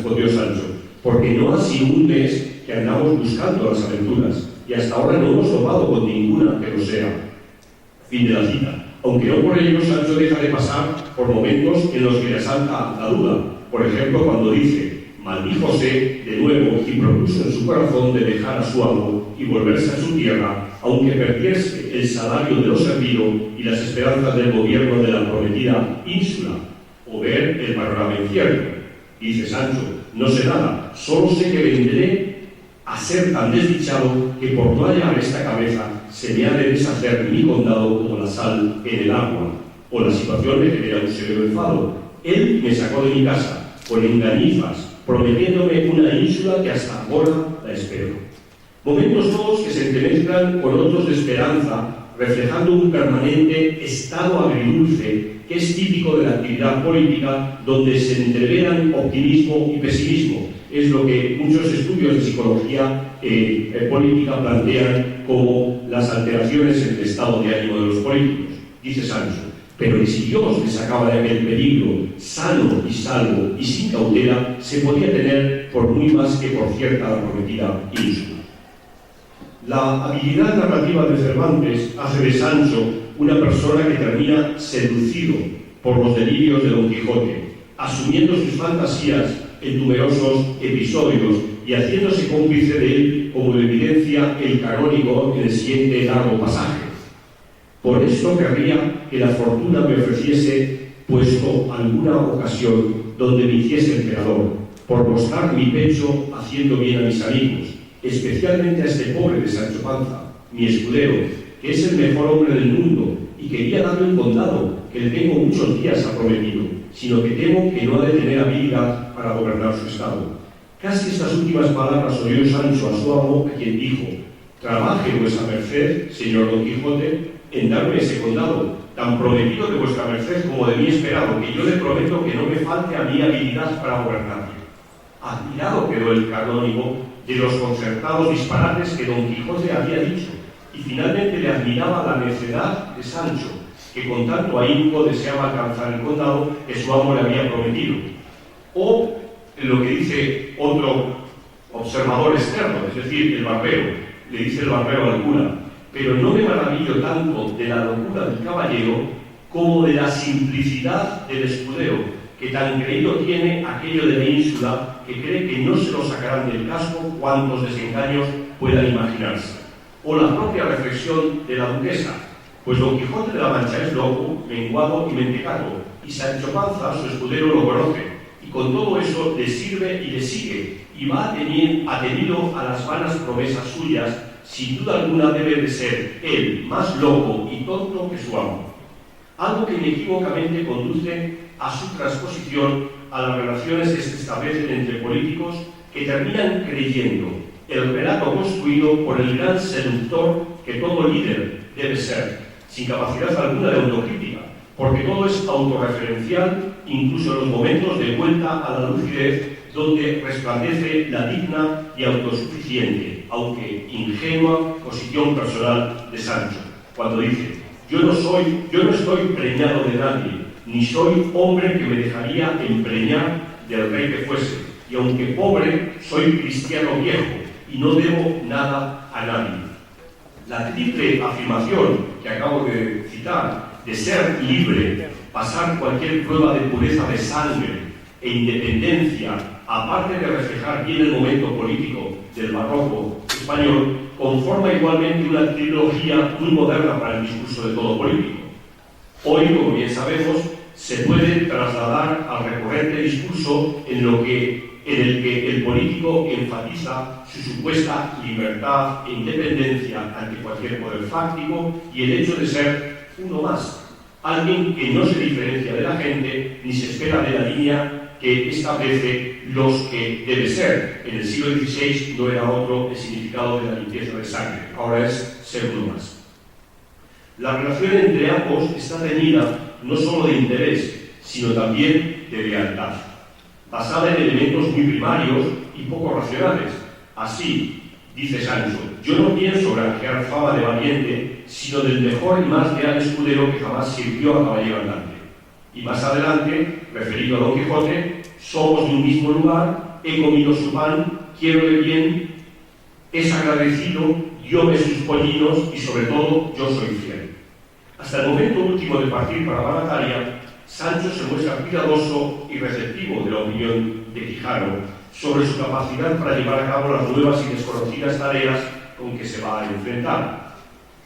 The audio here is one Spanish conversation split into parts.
respondió Sancho, porque no ha sido un mes que andamos buscando las aventuras, y hasta ahora no hemos topado con ninguna que lo sea. Fin de la cita. Aunque no por ello, Sancho deja de pasar por momentos en los que le asalta la duda. Por ejemplo, cuando dice: maldíjose de nuevo y propuso en su corazón de dejar a su amo y volverse a su tierra, aunque perdiese el salario de lo servido y las esperanzas del gobierno de la prometida ínsula, o ver el panorama incierto. Dice Sancho: no sé nada, solo sé que vendré a ser tan desdichado que por no hallar esta cabeza se me ha de deshacer mi condado como la sal en el agua. O la situación me genera un severo enfado. Él me sacó de mi casa con engañifas, prometiéndome una ínsula que hasta ahora la espero. Momentos todos que se entremezclan con otros de esperanza, reflejando un permanente estado agridulce que es típico de la actividad política, donde se entreveran optimismo y pesimismo. Es lo que muchos estudios de psicología política plantean como las alteraciones en el estado de ánimo de los políticos. Dice Sancho: pero que si Dios le sacaba de aquel peligro, sano y salvo y sin cautela, se podía tener por muy más que por cierta la prometida ínsula. La habilidad narrativa de Cervantes hace de Sancho una persona que termina seducido por los delirios de Don Quijote, asumiendo sus fantasías en numerosos episodios y haciéndose cómplice de él, como lo evidencia el canónigo en el siguiente largo pasaje. Por esto querría que la fortuna me ofreciese, puesto alguna ocasión donde me hiciese emperador, por mostrar mi pecho haciendo bien a mis amigos, especialmente a este pobre de Sancho Panza, mi escudero, que es el mejor hombre del mundo, y quería darle un condado que le tengo muchos días prometido, sino que temo que no ha de tener habilidad para gobernar su estado. Casi estas últimas palabras oyó Sancho a su amo, a quien dijo: trabaje vuestra merced, señor Don Quijote, en darme ese condado, tan prometido de vuestra merced como de mí esperado, que yo le prometo que no me falte a mí habilidad para gobernarle. Admirado quedó el canónigo de los concertados disparates que Don Quijote había dicho, y finalmente le admiraba la necedad de Sancho, que con tanto ahínco deseaba alcanzar el condado que su amo le había prometido. O lo que dice otro observador externo, es decir, el barbero, le dice el barbero al cura: pero no me maravillo tanto de la locura del caballero como de la simplicidad del escudero, que tan creído tiene aquello de la ínsula, que cree que no se lo sacarán del casco cuantos desengaños puedan imaginarse. O la propia reflexión de la duquesa: pues Don Quijote de la Mancha es loco, menguado y mentecato, y Sancho Panza, su escudero, lo conoce, y con todo eso le sirve y le sigue, y va atenido a las vanas promesas suyas. Sin duda alguna debe de ser él más loco y tonto que su amo. Algo que inequívocamente conduce a su transposición a las relaciones que se establecen entre políticos, que terminan creyendo el relato construido por el gran seductor que todo líder debe ser, sin capacidad alguna de autocrítica, porque todo es autorreferencial, incluso en los momentos de vuelta a la lucidez, donde resplandece la digna y autosuficiente, aunque ingenua, posición personal de Sancho, cuando dice: yo no estoy preñado de nadie, ni soy hombre que me dejaría empreñar del rey que fuese, y aunque pobre, soy cristiano viejo, y no debo nada a nadie. La triple afirmación que acabo de citar, de ser libre, pasar cualquier prueba de pureza de sangre e independencia, aparte de reflejar bien el momento político del barroco español, conforma igualmente una trilogía muy moderna para el discurso de todo político. Hoy, como bien sabemos, se puede trasladar al recurrente discurso en el que el político enfatiza su supuesta libertad e independencia ante cualquier poder fáctico y el hecho de ser uno más, alguien que no se diferencia de la gente ni se espera de la línea que establece los que debe ser. En el siglo XVI no era otro el significado de la limpieza de sangre, ahora es ser uno más. La relación entre ambos está teñida no solo de interés, sino también de lealtad, basada en elementos muy primarios y poco racionales. Así, dice Sancho: yo no pienso granjear fama de valiente, sino del mejor y más leal escudero que jamás sirvió a caballero andante. Y más adelante, referido a Don Quijote: somos de un mismo lugar, he comido su pan, quiérole bien, es agradecido, dióme sus pollinos y sobre todo yo soy fiel. Hasta el momento último de partir para la batalla, Sancho se muestra cuidadoso y receptivo de la opinión de Quijano sobre su capacidad para llevar a cabo las nuevas y desconocidas tareas con que se va a enfrentar.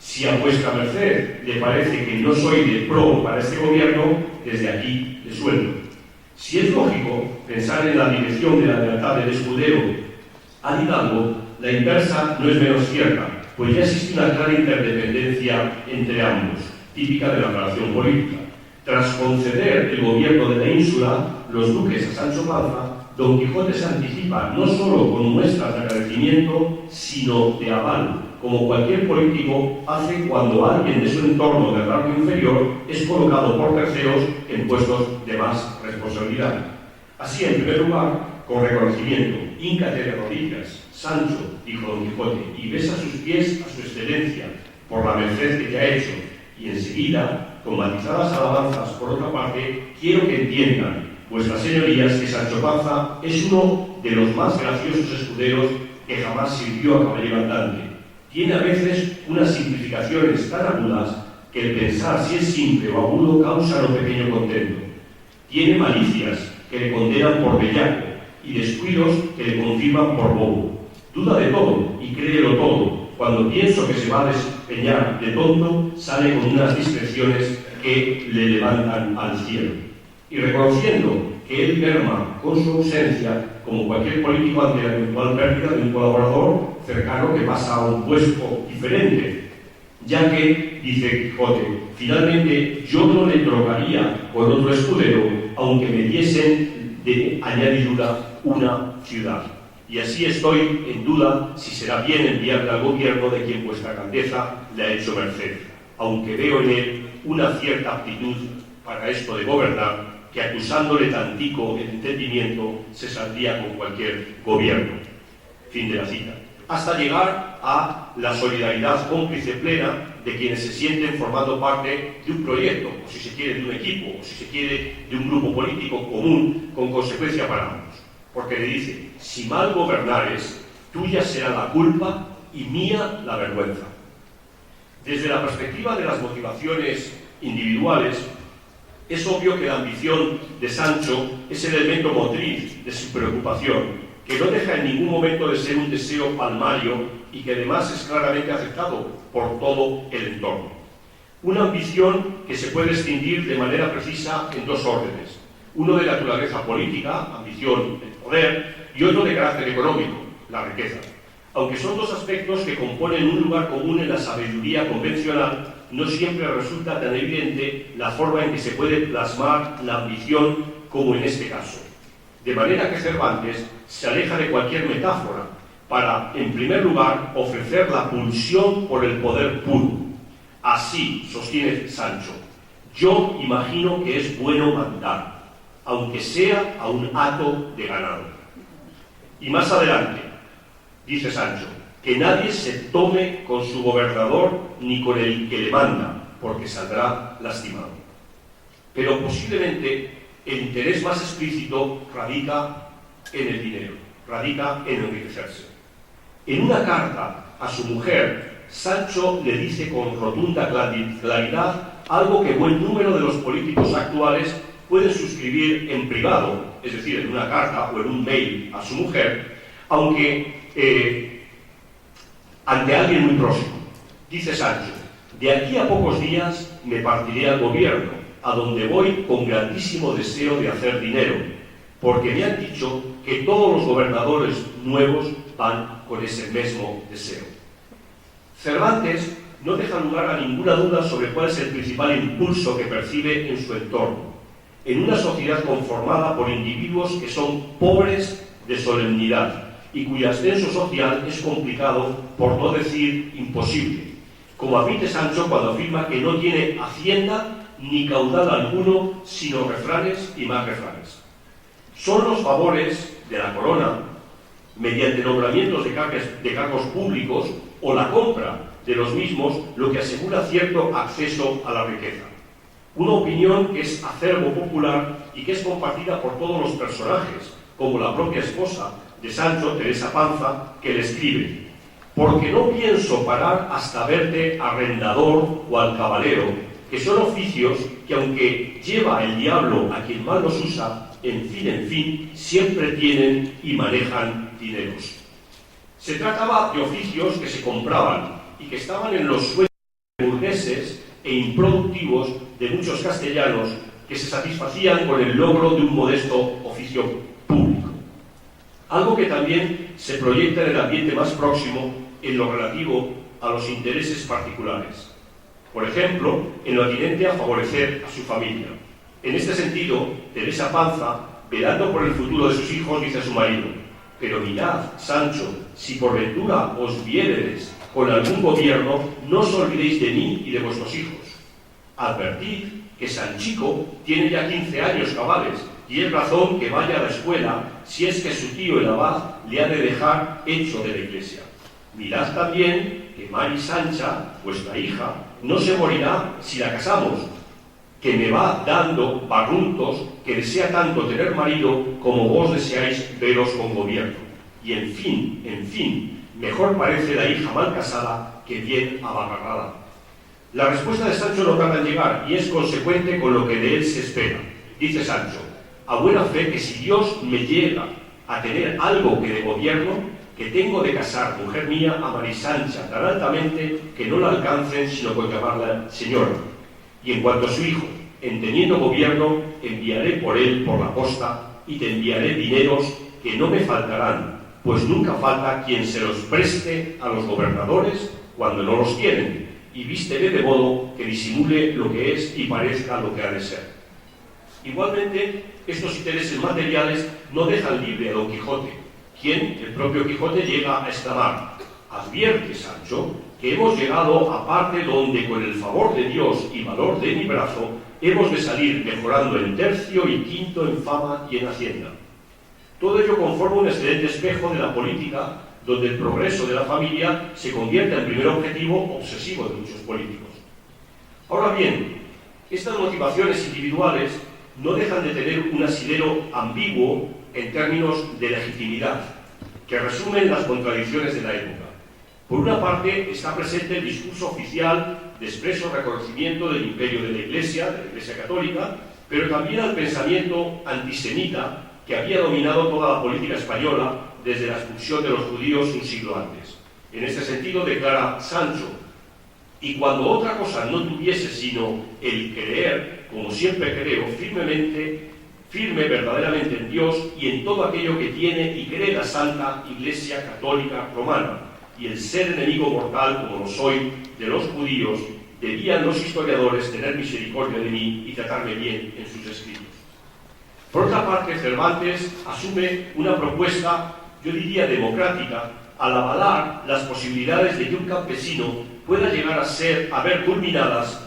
Si a vuestra merced le parece que no soy de pro para este gobierno, desde aquí le suelto. Si es lógico pensar en la dirección de la lealtad del escudero al hidalgo, la inversa no es menos cierta, pues ya existe una clara interdependencia entre ambos, típica de la relación política. Tras conceder el gobierno de la ínsula, los duques a Sancho Panza, Don Quijote se anticipa no solo con muestras de agradecimiento, sino de aval, como cualquier político hace cuando alguien de su entorno de rango inferior es colocado por terceros en puestos de más responsabilidad. Así, en primer lugar, con reconocimiento, híncate de rodillas, Sancho, dijo Don Quijote, y besa sus pies a su excelencia por la merced que te ha hecho, y enseguida, con matizadas alabanzas por otra parte, quiero que entiendan vuestras señorías que Sancho Panza es uno de los más graciosos escuderos que jamás sirvió a caballero andante. Tiene a veces unas simplificaciones tan agudas que el pensar si es simple o agudo causa no pequeño contento. Tiene malicias que le condenan por bellaco y descuidos que le confirman por bobo. Duda de todo y créelo todo. Cuando pienso que se va a despeñar de tonto, sale con unas discreciones que le levantan al cielo. Y reconociendo que él merma con su ausencia, como cualquier político ante la eventual pérdida de un colaborador cercano que pasa a un puesto diferente, ya que, dice Quijote, finalmente yo no le trocaría con otro escudero, aunque me diesen de añadidura una ciudad. Y así estoy en duda si será bien enviarle al gobierno de quien vuestra grandeza le ha hecho merced, aunque veo en él una cierta aptitud para esto de gobernar, que acusándole tantico el entendimiento se saldría con cualquier gobierno. Fin de la cita. Hasta llegar a la solidaridad cómplice plena de quienes se sienten formando parte de un proyecto, o si se quiere de un equipo, o si se quiere de un grupo político común, con consecuencia para ambos. Porque le dice, si mal gobernares, tuya será la culpa y mía la vergüenza. Desde la perspectiva de las motivaciones individuales, es obvio que la ambición de Sancho es el elemento motriz de su preocupación, que no deja en ningún momento de ser un deseo palmario y que además es claramente aceptado por todo el entorno. Una ambición que se puede distinguir de manera precisa en dos órdenes. Uno de naturaleza política, ambición, el poder, y otro de carácter económico, la riqueza. Aunque son dos aspectos que componen un lugar común en la sabiduría convencional, no siempre resulta tan evidente la forma en que se puede plasmar la ambición como en este caso. De manera que Cervantes se aleja de cualquier metáfora para, en primer lugar, ofrecer la pulsión por el poder puro. Así, sostiene Sancho, yo imagino que es bueno mandar, aunque sea a un hato de ganado. Y más adelante, dice Sancho, que nadie se tome con su gobernador ni con el que le manda, porque saldrá lastimado. Pero posiblemente el interés más explícito radica en el dinero, radica en enriquecerse. En una carta a su mujer, Sancho le dice con rotunda claridad algo que buen número de los políticos actuales pueden suscribir en privado, es decir, en una carta o en un mail a su mujer, aunque ante alguien muy próximo. Dice Sancho, de aquí a pocos días me partiré al gobierno, a donde voy con grandísimo deseo de hacer dinero, porque me han dicho que todos los gobernadores nuevos van con ese mismo deseo. Cervantes no deja lugar a ninguna duda sobre cuál es el principal impulso que percibe en su entorno, en una sociedad conformada por individuos que son pobres de solemnidad y cuyo ascenso social es complicado, por no decir imposible, como admite Sancho cuando afirma que no tiene hacienda ni caudal alguno, sino refranes y más refranes. Son los favores de la corona, mediante nombramientos de cargos públicos o la compra de los mismos, lo que asegura cierto acceso a la riqueza. Una opinión que es acervo popular y que es compartida por todos los personajes, como la propia esposa de Sancho, Teresa Panza, que le escribe: porque no pienso parar hasta verte arrendador o alcabalero, que son oficios que, aunque lleva el diablo a quien mal los usa, en fin, siempre tienen y manejan dineros. Se trataba de oficios que se compraban y que estaban en los sueños burgueses e improductivos de muchos castellanos que se satisfacían con el logro de un modesto oficio público. Algo que también se proyecta en el ambiente más próximo en lo relativo a los intereses particulares. Por ejemplo, en lo atinente a favorecer a su familia. En este sentido, Teresa Panza, velando por el futuro de sus hijos, dice a su marido: pero mirad, Sancho, si por ventura os viéredes con algún gobierno, no os olvidéis de mí y de vuestros hijos. Advertid que Sanchico tiene ya 15 años cabales, y es razón que vaya a la escuela, si es que su tío el abad le ha de dejar hecho de la iglesia. Mirad también que Mari Sancha, vuestra hija, no se morirá si la casamos, que me va dando barruntos, que desea tanto tener marido como vos deseáis veros con gobierno. Y en fin, mejor parece la hija mal casada que bien abarragada. La respuesta de Sancho no tarda en llegar y es consecuente con lo que de él se espera. Dice Sancho: a buena fe que si Dios me llega a tener algo que de gobierno, que tengo de casar, mujer mía, a Mari Sancha tan altamente que no la alcancen sino con llamarla señora. Y en cuanto a su hijo, en teniendo gobierno, enviaré por él por la posta y te enviaré dineros que no me faltarán, pues nunca falta quien se los preste a los gobernadores cuando no los tienen, y vístele de modo que disimule lo que es y parezca lo que ha de ser. Igualmente, estos intereses materiales no dejan libre a Don Quijote, quien, el propio Quijote, llega a exclamar: advierte, Sancho, que hemos llegado a parte donde, con el favor de Dios y valor de mi brazo, hemos de salir mejorando en tercio y quinto en fama y en hacienda. Todo ello conforma un excelente espejo de la política, donde el progreso de la familia se convierte en primer objetivo obsesivo de muchos políticos. Ahora bien, estas motivaciones individuales no dejan de tener un asidero ambiguo en términos de legitimidad, que resumen las contradicciones de la época. Por una parte, está presente el discurso oficial de expreso reconocimiento del imperio de la Iglesia Católica, pero también al pensamiento antisemita que había dominado toda la política española desde la expulsión de los judíos un siglo antes. En este sentido, declara Sancho: y cuando otra cosa no tuviese sino el creer, como siempre creo, firme verdaderamente en Dios y en todo aquello que tiene y cree la Santa Iglesia Católica Romana, y el ser enemigo mortal, como lo soy, de los judíos, debían los historiadores tener misericordia de mí y tratarme bien en sus escritos. Por otra parte, Cervantes asume una propuesta, yo diría democrática, al avalar las posibilidades de que un campesino pueda llegar a ver culminadas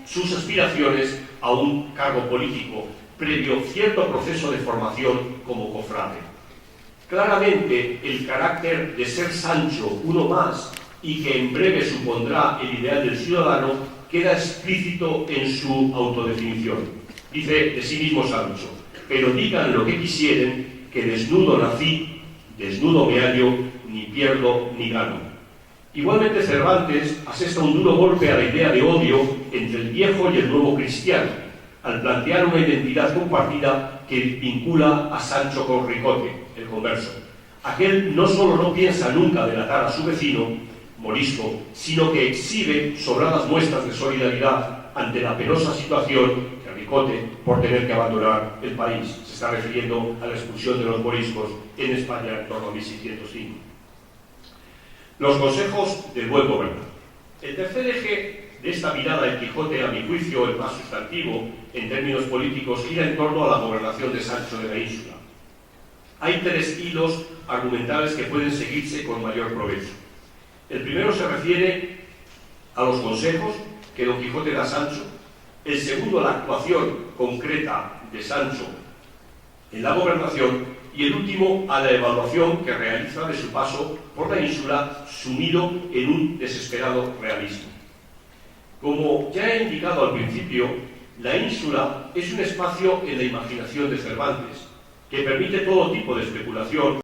sus aspiraciones a un cargo político, previo cierto proceso de formación como cofrade. Claramente, el carácter de ser Sancho uno más y que en breve supondrá el ideal del ciudadano queda explícito en su autodefinición. Dice de sí mismo Sancho: pero digan lo que quisieren, que desnudo nací, desnudo me hallo, ni pierdo ni gano. Igualmente Cervantes asesta un duro golpe a la idea de odio entre el viejo y el nuevo cristiano, al plantear una identidad compartida que vincula a Sancho con Ricote, el converso. Aquel no solo no piensa nunca delatar a su vecino, morisco, sino que exhibe sobradas muestras de solidaridad ante la penosa situación que Ricote por tener que abandonar el país. Se está refiriendo a la expulsión de los moriscos en España en torno a 1605. Los consejos del buen gobernador. El tercer eje de esta mirada del Quijote, a mi juicio el más sustantivo en términos políticos, gira en torno a la gobernación de Sancho de la Ínsula. Hay tres hilos argumentales que pueden seguirse con mayor provecho. El primero se refiere a los consejos que Don Quijote da a Sancho, el segundo a la actuación concreta de Sancho en la gobernación, y el último a la evaluación que realiza de su paso por la ínsula, sumido en un desesperado realismo. Como ya he indicado al principio, la ínsula es un espacio en la imaginación de Cervantes, que permite todo tipo de especulación.